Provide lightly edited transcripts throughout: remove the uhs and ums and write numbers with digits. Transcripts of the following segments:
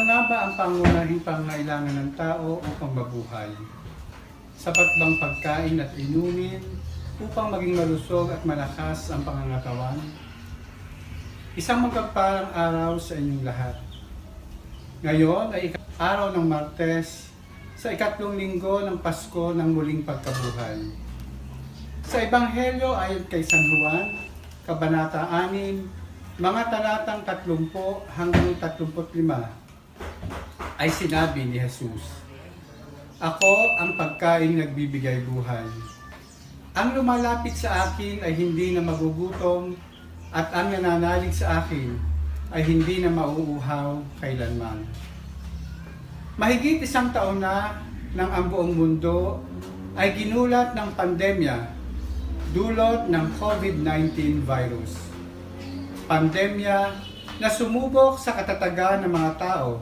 nga ba ang pangunahing pangangailangan ng tao upang mabuhay? Sapat bang pagkain at inumin upang maging malusog at malakas ang pangangatawan? Isang magpapalong araw sa inyong lahat. Ngayon ay araw ng Martes sa ikatlong linggo ng Pasko ng muling pagkabuhay. Sa Ebanghelyo ayon kay San Juan, Kabanata 6, mga talatang 30 hanggang 35, ay sinabi ni Jesus, "Ako ang pagkain nagbibigay buhay. Ang lumalapit sa akin ay hindi na magugutom, at ang nananalig sa akin ay hindi na mauuhaw kailanman." Mahigit 1 taon na nang ang buong mundo ay ginulat ng pandemya dulot ng COVID-19 virus. Pandemya na sumubok sa katatagan ng mga tao,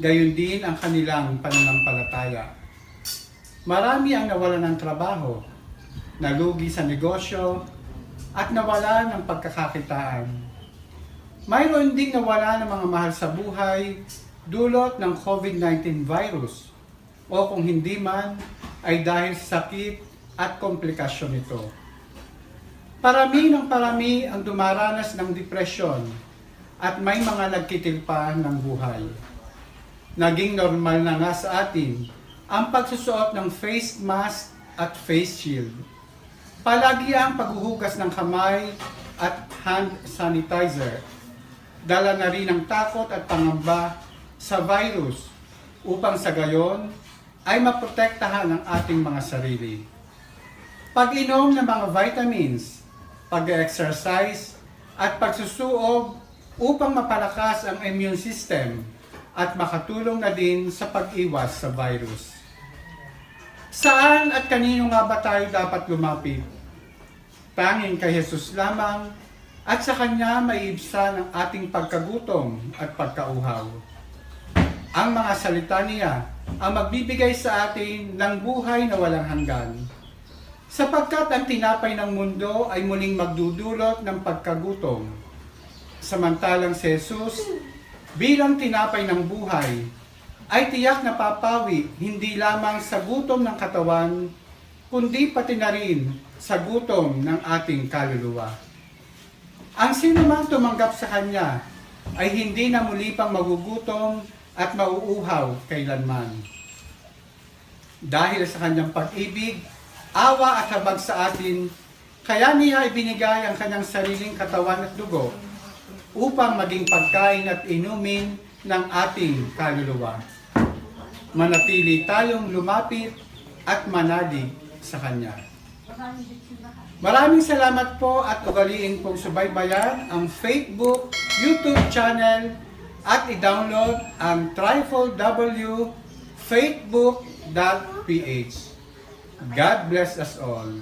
gayon din ang kanilang pananampalataya. Marami ang nawalan ng trabaho, nalugi sa negosyo, at nawala ng pagkakakitaan. Mayroon ding nawala ng mga mahal sa buhay dulot ng COVID-19 virus, o kung hindi man ay dahil sa sakit at komplikasyon nito. Parami ng parami ang dumaranas ng depresyon at may mga nagkitil pa ng buhay. Naging normal na nga sa atin ang pagsusuot ng face mask at face shield. Palagi ang paghuhugas ng kamay at hand sanitizer. Dala na rin ang takot at pangamba sa virus upang sa gayon ay maprotektahan ang ating mga sarili. Pag-inom ng mga vitamins, pag-exercise at pagsusuob upang mapalakas ang immune system at makatulong na din sa pag-iwas sa virus. Saan at kanino nga ba tayo dapat lumapit? Tanging kay Jesus lamang at sa Kanya maiibsan ang ating pagkagutom at pagkauhaw. Ang mga salita niya ang magbibigay sa atin ng buhay na walang hanggan. Sapagkat ang tinapay ng mundo ay muling magdudulot ng pagkagutom. Samantalang si Jesus, bilang tinapay ng buhay, ay tiyak na papawi hindi lamang sa gutom ng katawan, kundi pati na rin sa gutom ng ating kaluluwa. Ang sinumang tumanggap sa Kanya ay hindi na muli pang magugutom at mauuhaw kailanman. Dahil sa Kanyang pag-ibig, awa at habag sa atin, kaya Niya ibinigay ang Kanyang sariling katawan at dugo upang maging pagkain at inumin ng ating kaluluwa. Manatili tayong lumapit at manalig sa Kanya. Maraming salamat po at ugaliin pong subaybayan ang Facebook, YouTube channel at i-download ang www.faithbook.ph. God bless us all.